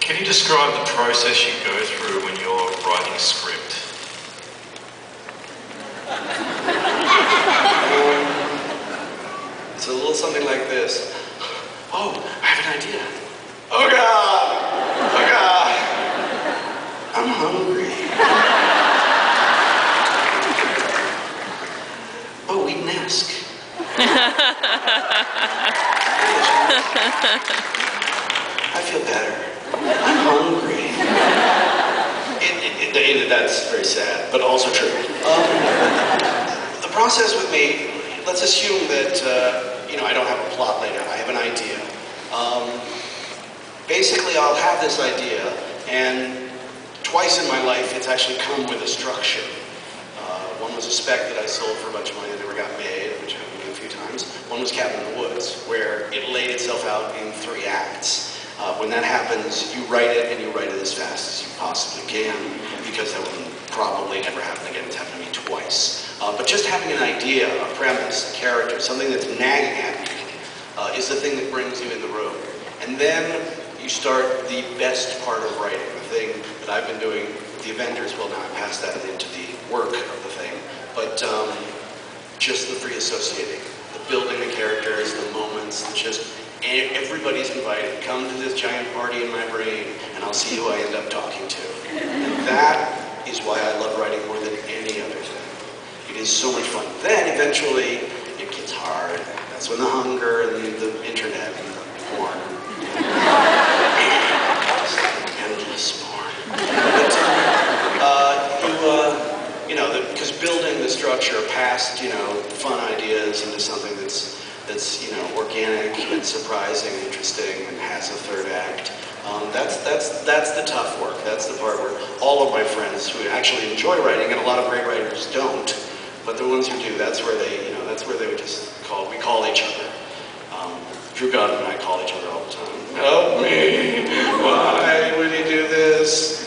Can you describe the process you go through when you're writing a script? It's a little something like this. Oh, I have an idea. Oh God! Oh God! I'm hungry. Oh, Whedon-esque. I feel better. I'm hungry. That's very sad, but also true. The process with me, let's assume that, I don't have a plot laid out. I have an idea. Basically, I'll have this idea, and twice in my life, it's actually come with a structure. One was a spec that I sold for a bunch of money that never got made, which happened a few times. One was Cabin in the Woods, where it laid itself out in 3 acts. When that happens, you write it, and you write it as fast as you possibly can, because that will probably never happen again. It's happened to me twice. But just having an idea, a premise, a character, something that's nagging at you, is the thing that brings you in the room. And then you start the best part of writing, the thing that I've been doing with the Avengers. Well, now I passed that into the work of the thing, but just the free associating, the building the characters, the moments, just everybody's invited. Come to this giant party in my brain, and I'll see who I end up talking to. And that is why I love writing more than any other thing. It is so much fun. Then eventually it gets hard. That's when the hunger and the internet and the porn. Endless porn. But because building the structure past, fun ideas into something that's organic and surprising, interesting, and has a 3rd act. That's the tough work. That's the part where all of my friends who actually enjoy writing, and a lot of great writers don't, but the ones who do, that's where they would just we call each other. Drew Goddard and I call each other all the time. Help me! Why would he do this?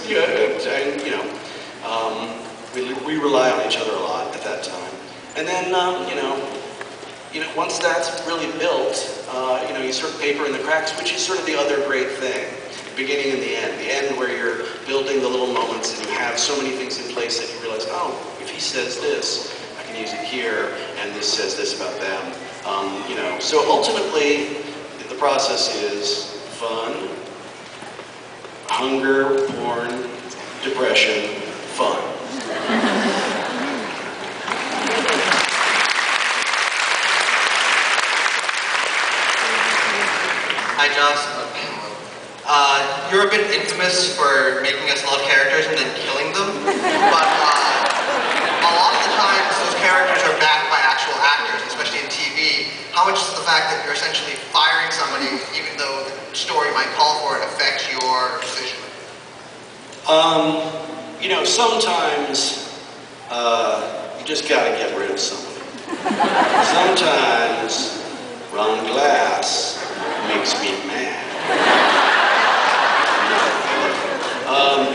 We rely on each other a lot at that time. And then, once that's really built, you sort of paper in the cracks, which is sort of the other great thing. The beginning and the end. The end where you're building the little moments and you have so many things in place that you realize, oh, if he says this, I can use it here, and this says this about them. So ultimately, the process is fun, hunger, porn, depression, fun. Hi, Joss. You're a bit infamous for making us love characters and then killing them, but a lot of the times those characters are backed by actual actors, especially in TV. How much does the fact that you're essentially firing somebody, even though the story might call for it, affect your decision? Sometimes you just gotta get rid of somebody. Sometimes Ron Glass makes me mad.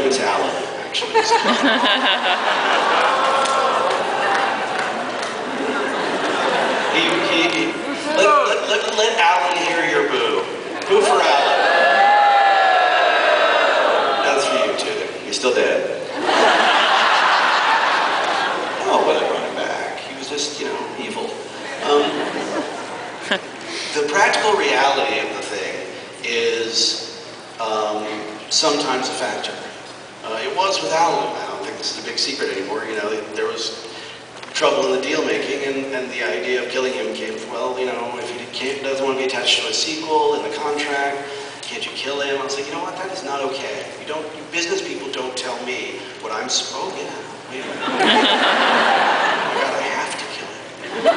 It's Alan, actually. Let Alan hear your boo. Boo for Alan. That's for you too. You're still dead. Oh, but I brought him back. He was just, evil. The practical reality of the thing is sometimes a factor. It was with Alan. I don't think this is a big secret anymore. There was trouble in the deal making, and the idea of killing him came from, if he doesn't want to be attached to a sequel in the contract, can't you kill him? I was like, you know what? That is not okay. You business people don't tell me what I'm supposed. Oh yeah, wait a minute. Oh my God, I have to kill him.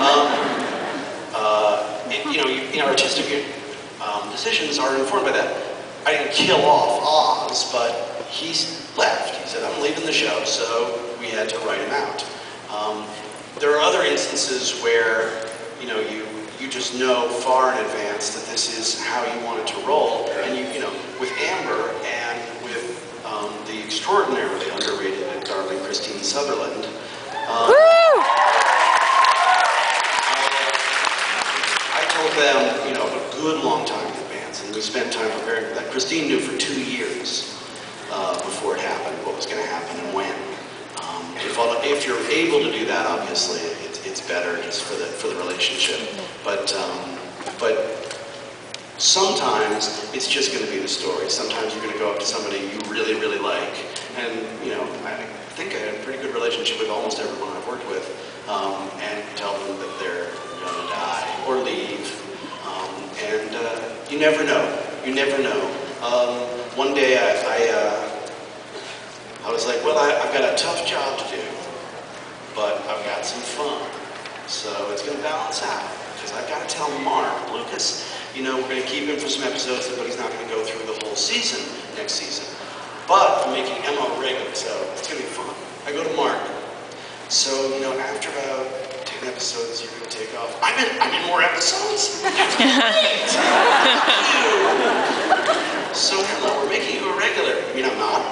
Artistic decisions are informed by that. I didn't kill off Oz, but he's left. He said, I'm leaving the show, so we had to write him out. There are other instances where, you just know far in advance that this is how you want it to roll, and with Amber and with the extraordinarily underrated and darling Christine Sutherland, I told them, a good long time in advance, and we spent spent time preparing for that. Christine knew for 2 years before it happened what was going to happen and when. If you're able to do that, obviously, it's better just for the relationship. But sometimes it's just going to be the story. Sometimes you're going to go up to somebody you really, really like, and I think I had a pretty good relationship with almost everyone I've worked with, and tell them that they're going to die or leave, and you never know. You never know. One day I was like, well, I've got a tough job to do, but I've got some fun, so it's going to balance out, because I've got to tell Mark, Lucas, we're going to keep him for some episodes, but he's not going to go through the whole season next season. But I'm making Emma regular, so it's going to be fun. I go to Mark. So, after about 10 episodes, you're going to take off. I'm in more episodes? That's great! So, Emma, we're making you a regular. You mean I'm not?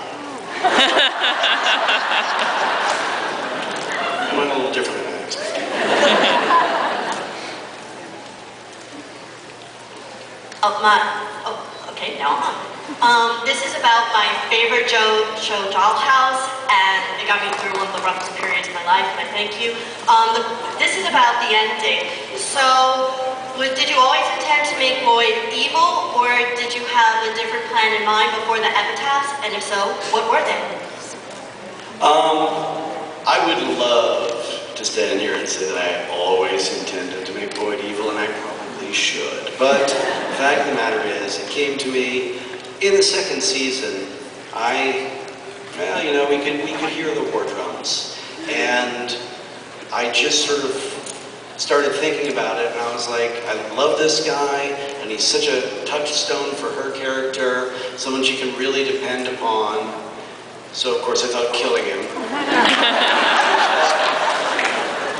I went a little different than I expected. Okay, now I'm on. This is about my favorite show, Dollhouse, and it got me through one of the roughest periods of my life, and I thank you. This is about the ending. So, did you always intend to make Boyd evil, or did you have a different plan in mind before the epitaphs? And if so, what were they? I would love to stand here and say that I always intended to make Boyd evil, and I probably should. But the fact of the matter is, it came to me in the second season. We could hear the war drums, and I just sort of started thinking about it, and I was like, I love this guy, and he's such a touchstone for her character, someone she can really depend upon. So, of course, I thought killing him.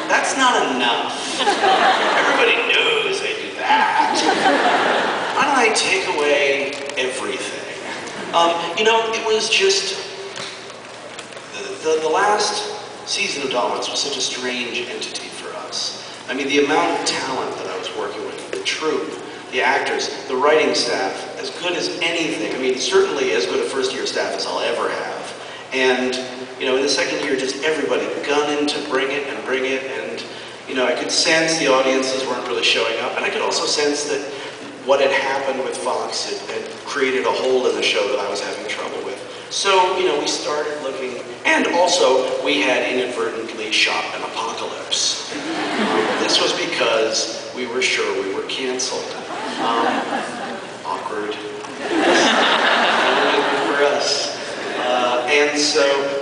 That's not enough. Everybody knows I do that. Why don't I take away everything? It was just... The last season of Dollhouse was such a strange entity for us. I mean, the amount of talent that I was working with, the troupe, the actors, the writing staff, as good as anything. I mean, certainly as good a first-year staff as I'll ever have. And, in the second year, just everybody gunning to bring it, and, I could sense the audiences weren't really showing up, and I could also sense that what had happened with Fox had created a hole in the show that I was having trouble with. So, we started looking, and also, we had inadvertently shot an apocalypse. This was because we were sure we were canceled. Awkward. For us.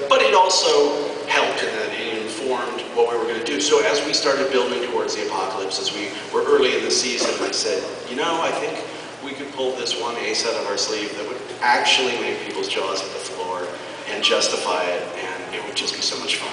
But it also helped in that it informed what we were going to do. So as we started building towards the apocalypse, as we were early in the season, I said, I think we could pull this one ace out of our sleeve that would actually make people's jaws hit the floor and justify it, and it would just be so much fun.